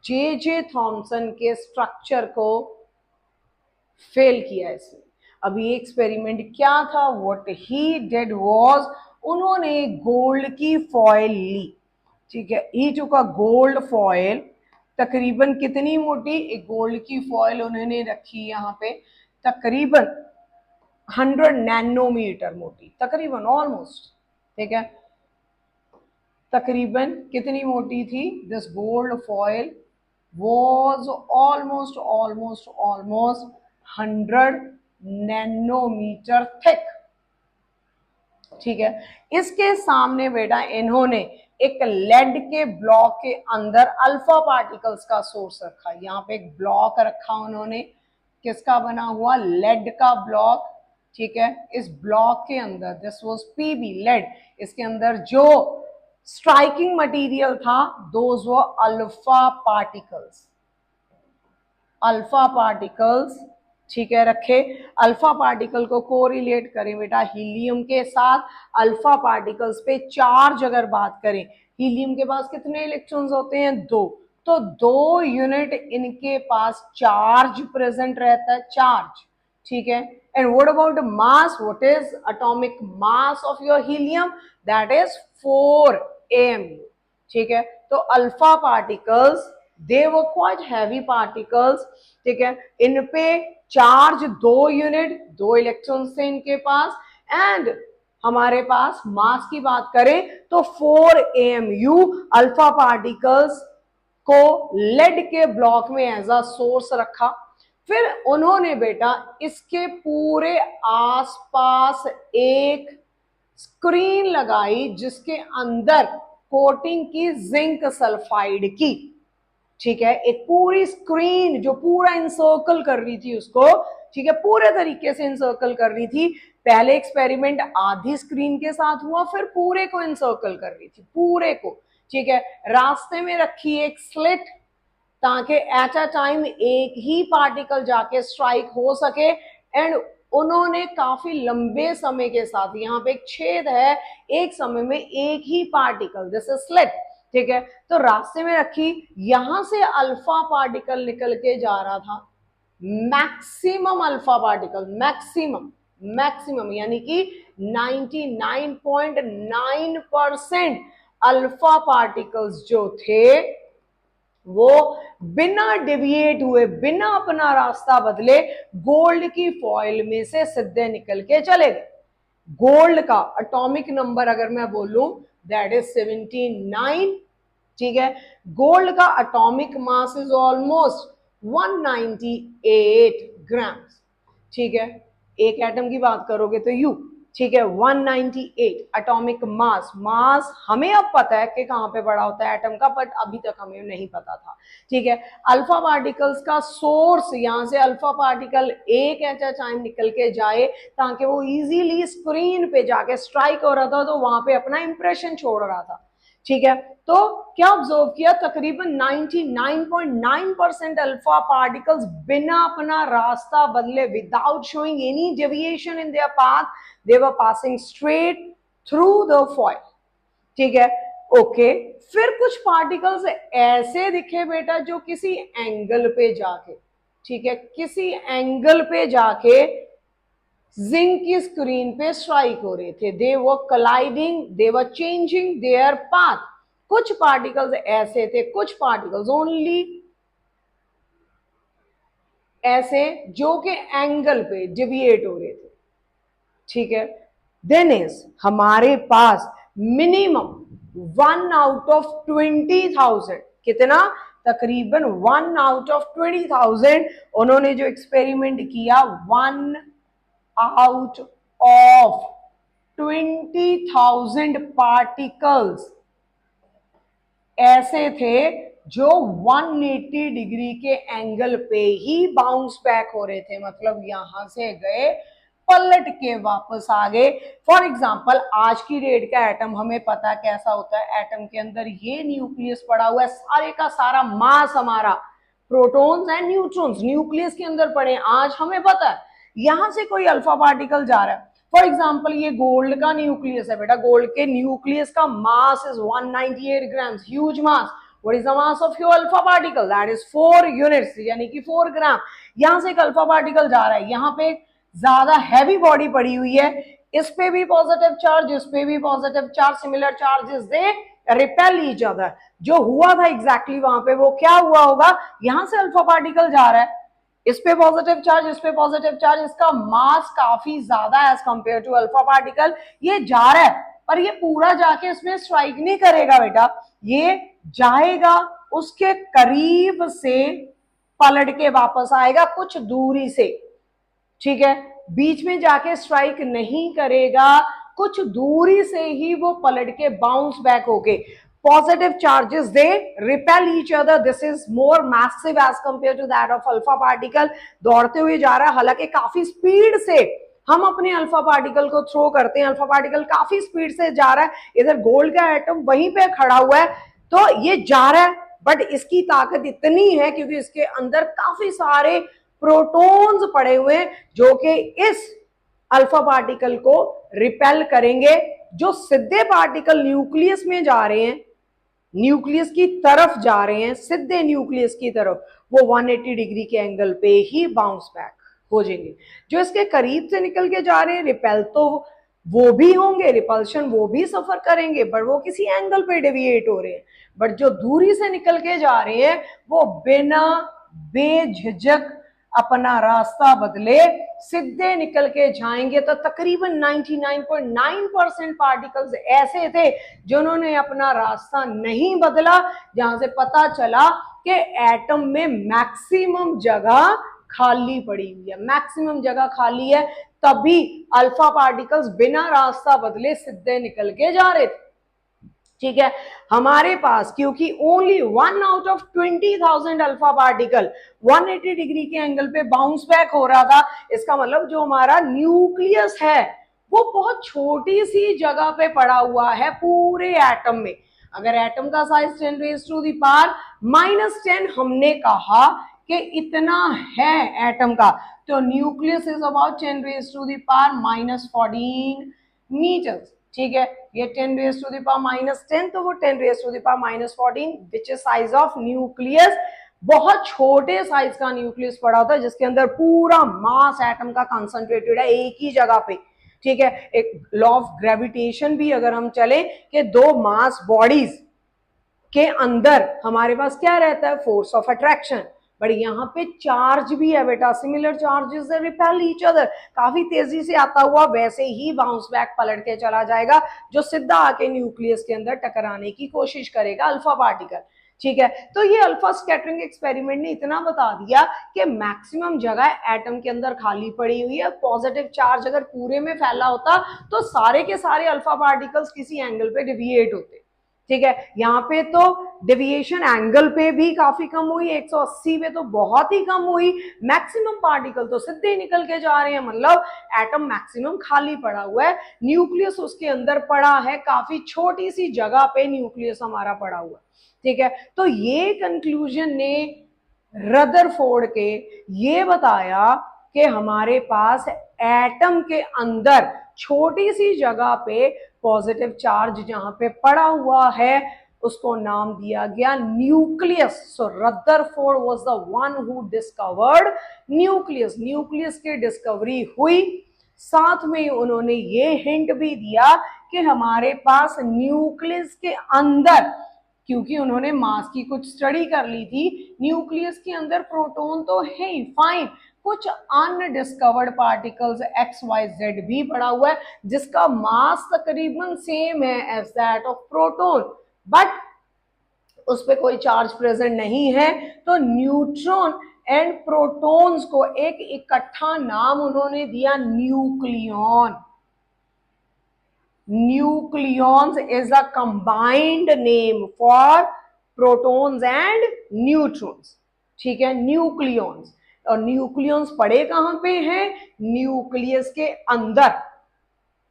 जे थॉमसन के स्ट्रक्चर को फेल किया इसने। अब ये एक्सपेरिमेंट क्या था, व्हाट ही डिड वाज, उन्होंने गोल्ड की फॉयल ली, ठीक है। ही टुक अ गोल्ड फॉयल, तकरीबन कितनी मोटी, एक गोल्ड की फॉयल उन्होंने रखी यहाँ पे तकरीबन 100 नैनोमीटर मोटी, तकरीबन ऑलमोस्ट, ठीक है। तकरीबन कितनी मोटी थी, this gold foil was almost 100 nanometre thick, ठीक है। इसके सामने बेटा इन्होंने एक लेड के ब्लॉक के अंदर अल्फा पार्टिकल्स का सोर्स रखा। यहाँ पे एक ब्लॉक रखा उन्होंने, किसका बना हुआ, लेड का ब्लॉक, ठीक है। इस ब्लॉक के अंदर दिस वाज पीबी लेड, इसके अंदर जो स्ट्राइकिंग मटेरियल था दोज वो अल्फा पार्टिकल्स, अल्फा पार्टिकल्स, ठीक है, रखे। अल्फा पार्टिकल को कोरिलेट करें बेटा हीलियम के साथ। अल्फा पार्टिकल्स पे चार्ज अगर बात करें, हीलियम के पास कितने इलेक्ट्रॉन्स होते हैं, 2, तो 2 यूनिट इनके पास चार्ज प्रेजेंट रहता है, चार्ज, ठीक है। And what about mass, what is atomic mass of your helium, that is 4 AMU, ठीक है। तो alpha particles they were quite heavy particles, ठीक है। इन पे चार्ज 2 यूनिट, 2 इलेक्ट्रॉन्स थे इनके पास, एंड हमारे पास मास की बात करें तो 4 AMU अल्फा पार्टिकल्स को लेड के ब्लॉक में एज अ सोर्स रखा। फिर उन्होंने बेटा इसके पूरे आसपास एक स्क्रीन लगाई जिसके अंदर कोटिंग की जिंक सल्फाइड की, ठीक है। एक पूरी स्क्रीन जो पूरा इंसर्कल कर रही थी उसको, ठीक है, पूरे तरीके से इंसर्कल कर रही थी। पहले एक्सपेरिमेंट आधी स्क्रीन के साथ हुआ, फिर पूरे को इंसर्कल कर रही थी, पूरे को, ठीक है। रास्ते में रखी एक स्लिट ताकि एट अ टाइम एक ही पार्टिकल जाके स्ट्राइक हो सके, एंड उन्होंने काफी लंबे समय के साथ, यहाँ पे एक छेद है, एक समय में एक ही पार्टिकल, दिस इज स्लिट, ठीक है, तो रास्ते में रखी, यहां से अल्फा पार्टिकल निकल के जा रहा था, maximum alpha particle, maximum maximum यानी कि 99.9% अल्फा पार्टिकल्स जो थे वो बिना डिविएट हुए, बिना अपना रास्ता बदले गोल्ड की फॉइल में से सीधे निकल के चले गए। गोल्ड का एटॉमिक नंबर अगर मैं बोलूं दैट इज 79, ठीक है, गोल्ड का atomic mass is almost 198 grams, ठीक है, एक एटम की बात करोगे तो यू, ठीक है, 198 एटॉमिक मास, मास हमें अब पता है कि कहां पे बड़ा होता है एटम का, बट अभी तक हमें नहीं पता था, ठीक है। अल्फा पार्टिकल्स का सोर्स, यहां से अल्फा पार्टिकल एक एट अ टाइम निकल के जाए ताकि वो इजीली स्क्रीन पे जाके स्ट्राइक हो रहा था, तो वहां पे अपना इंप्रेशन छोड़ रहा था, ठीक है। तो क्या ऑब्जर्व किया, तकरीबन 99.9% अल्फा पार्टिकल्स बिना अपना रास्ता बदले, without showing any deviation in their path, they were passing straight through the foil, ठीक है, ओके। फिर कुछ पार्टिकल्स ऐसे दिखे बेटा जो किसी एंगल पे जाके, ठीक है, किसी एंगल पे जाके जिंक की स्क्रीन पे स्ट्राइक हो रहे थे, they were colliding, they were changing their path. कुछ पार्टिकल्स ऐसे थे, कुछ पार्टिकल्स ओनली ऐसे जो कि एंगल पे डिविएट हो रहे थे, ठीक है। देन इज हमारे पास मिनिमम 1 आउट ऑफ 20,000, कितना, तकरीबन 1 आउट ऑफ 20,000 उन्होंने जो एक्सपेरिमेंट किया, 1 आउट ऑफ 20,000 पार्टिकल्स ऐसे थे जो 180 डिग्री के एंगल पे ही बाउंस बैक हो रहे थे, मतलब यहां से गए पलट के वापस आ गए। फॉर एग्जाम्पल आज की डेट का एटम हमें पता कैसा होता है, एटम के अंदर ये न्यूक्लियस पड़ा हुआ है, सारे का सारा मास हमारा प्रोटॉन्स एंड न्यूट्रॉन्स न्यूक्लियस के अंदर पड़े, आज हमें पता है। यहां से कोई अल्फा पार्टिकल जा रहा है, फॉर एग्जाम्पल ये गोल्ड का न्यूक्लियस है बेटा, गोल्ड के न्यूक्लियस का mass is 198 grams, huge mass. What is the mass of your alpha particle, that is 4 units, यानी कि 4 ग्राम। यहां से एक अल्फा पार्टिकल जा रहा है, यहाँ पे ज्यादा हैवी बॉडी पड़ी हुई है, इस पे भी पॉजिटिव चार्ज, इस पे भी positive charge, similar charges they repel each other. जो हुआ था एग्जैक्टली वहां पे वो क्या हुआ होगा, यहां से अल्फा पार्टिकल जा रहा है, इस पे पॉजिटिव चार्ज, इस पे पॉजिटिव चार्ज, इसका मास काफी ज्यादा as compare to alpha particle, ये जा रहा है पर ये पूरा जाके इसमें स्ट्राइक नहीं करेगा बेटा, ये जाएगा उसके करीब से पलट के वापस आएगा कुछ दूरी से, ठीक है, बीच में जाके स्ट्राइक नहीं करेगा, कुछ दूरी से ही वो पलट के बाउंस बैक होके, positive charges they repel each other, this is more massive as compared to that of alpha particle, दौड़ते हुए जा रहा है, हालांकि काफी स्पीड से हम अपने अल्फा पार्टिकल को थ्रो करते हैं, अल्फा पार्टिकल काफी स्पीड से जा रहा है, इधर गोल्ड का एटम वहीं पे खड़ा हुआ है, तो ये जा रहा है बट इसकी ताकत इतनी है क्योंकि इसके अंदर काफी सारे प्रोटॉन्स पड़े हुए हैं जो कि इस अल्फा पार्टिकल को रिपेल करेंगे। जो सीधे पार्टिकल न्यूक्लियस में जा रहे हैं, न्यूक्लियस की तरफ जा रहे हैं, सीधे न्यूक्लियस की तरफ, वो 180 डिग्री के एंगल पे ही बाउंस बैक हो जाएंगे। जो इसके करीब से निकल के जा रहे हैं, रिपेल तो वो भी होंगे, रिपल्शन वो भी सफर करेंगे, बट वो किसी एंगल पे डेविएट हो रहे हैं। बट जो दूरी से निकल के जा रहे हैं वो बिना बेझिझक अपना रास्ता बदले सीधे निकल के जाएंगे। तो तकरीबन 99.9% पार्टिकल्स ऐसे थे जिन्होंने अपना रास्ता नहीं बदला, जहां से पता चला कि एटम में मैक्सिमम जगह खाली पड़ी हुई है, मैक्सिमम जगह खाली है, तभी अल्फा पार्टिकल्स बिना रास्ता बदले सीधे निकल के जा रहे थे, ठीक है। हमारे पास क्योंकि only 1 out of 20,000 alpha particle 180 degree के एंगल पे बाउंस बैक हो रहा था, इसका मतलब जो हमारा न्यूक्लियस है वो बहुत छोटी सी जगह पे पड़ा हुआ है पूरे एटम में। अगर एटम का size 10 raised to the power -10 हमने कहा कि इतना है एटम का, तो nucleus is about 10 raise to the power -14 metres. ठीक है, ये 10 रेज टू द पावर -10, तो वो 10 raise to the power -14 which is size of nucleus. बहुत छोटे साइज का न्यूक्लियस पड़ा होता है जिसके अंदर पूरा मास एटम का कंसंट्रेटेड है एक ही जगह पे। ठीक है, एक लॉ ऑफ ग्रेविटेशन भी अगर हम चले कि दो मास बॉडीज के अंदर हमारे पास क्या रहता है, फोर्स ऑफ अट्रैक्शन, बट यहाँ पे चार्ज भी है बेटा, similar charges repel each other, काफी तेजी से आता हुआ वैसे ही बाउंस बैक पलट के चला जाएगा, जो सीधा आके न्यूक्लियस के अंदर टकराने की कोशिश करेगा अल्फा पार्टिकल। ठीक है, तो ये अल्फा स्कैटरिंग एक्सपेरिमेंट ने इतना बता दिया कि मैक्सिमम जगह एटम के अंदर खाली पड़ी हुई है, पॉजिटिव चार्ज अगर पूरे में फैला होता तो सारे के सारे अल्फा पार्टिकल्स किसी एंगल पे डिविएट होते। ठीक है, यहाँ पे तो डेविएशन एंगल पे भी काफी कम हुई, 180 पे तो बहुत ही कम हुई, मैक्सिमम पार्टिकल तो सीधे निकल के जा रहे हैं, मतलब एटम मैक्सिमम खाली पड़ा हुआ है, न्यूक्लियस उसके अंदर पड़ा है, काफी छोटी सी जगह पे न्यूक्लियस हमारा पड़ा हुआ है। ठीक है, तो ये कंक्लूजन ने रदरफोर्ड के ये बताया कि हमारे पास एटम के अंदर छोटी सी जगह पे पॉजिटिव चार्ज जहां पे पड़ा हुआ है उसको नाम दिया गया nucleus. So Rutherford was the one who discovered nucleus. Nucleus की डिस्कवरी हुई, साथ में उन्होंने ये हिंट भी दिया कि हमारे पास न्यूक्लियस के अंदर, क्योंकि उन्होंने मास की कुछ स्टडी कर ली थी, न्यूक्लियस के अंदर प्रोटॉन तो है ही फाइन, कुछ अनडिस्कवर्ड पार्टिकल्स XYZ भी पड़ा हुआ है जिसका मास तकरीबन सेम है as that of proton, but उस पर कोई चार्ज प्रेजेंट नहीं है। तो न्यूट्रॉन एंड प्रोटॉन्स को एक इकट्ठा नाम उन्होंने दिया nucleon. Nucleons is a combined name for protons and neutrons। ठीक है, न्यूक्लियॉन्स, और न्यूक्लियॉन्स पड़े कहां पे हैं, न्यूक्लियस के अंदर।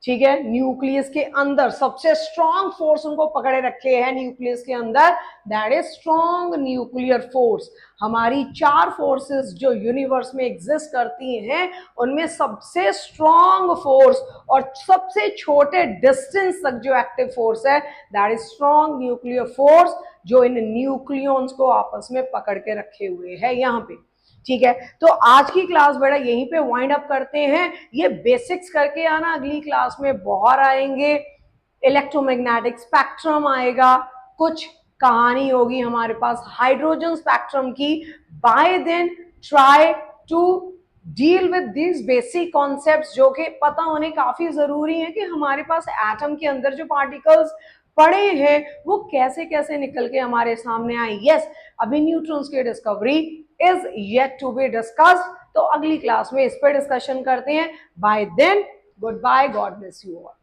ठीक है, न्यूक्लियस के अंदर सबसे स्ट्रॉन्ग फोर्स उनको पकड़े रखे हैं न्यूक्लियस के अंदर, that is strong nuclear force. हमारी चार फोर्सेस जो यूनिवर्स में एग्जिस्ट करती हैं उनमें सबसे स्ट्रॉन्ग फोर्स और सबसे छोटे डिस्टेंस तक जो एक्टिव फोर्स है that is strong nuclear force, जो इन न्यूक्लियॉन्स को आपस में पकड़ के रखे हुए है यहाँ पे। ठीक है, तो आज की क्लास बेटा यहीं पे वाइंड अप करते हैं। ये बेसिक्स करके आना, अगली क्लास में बहुत आएंगे, इलेक्ट्रोमैग्नेटिक स्पेक्ट्रम आएगा, कुछ कहानी होगी हमारे पास हाइड्रोजन स्पेक्ट्रम की। Bye then try to deal with this basic concepts जो कि पता होने काफी जरूरी है कि हमारे पास एटम के अंदर जो पार्टिकल्स पड़े हैं वो कैसे कैसे निकल के हमारे सामने आए। यस, अभी न्यूट्रॉन्स की discovery is yet to be discussed, तो अगली क्लास में इस पर डिस्कशन करते हैं। Bye then goodbye, God bless you all.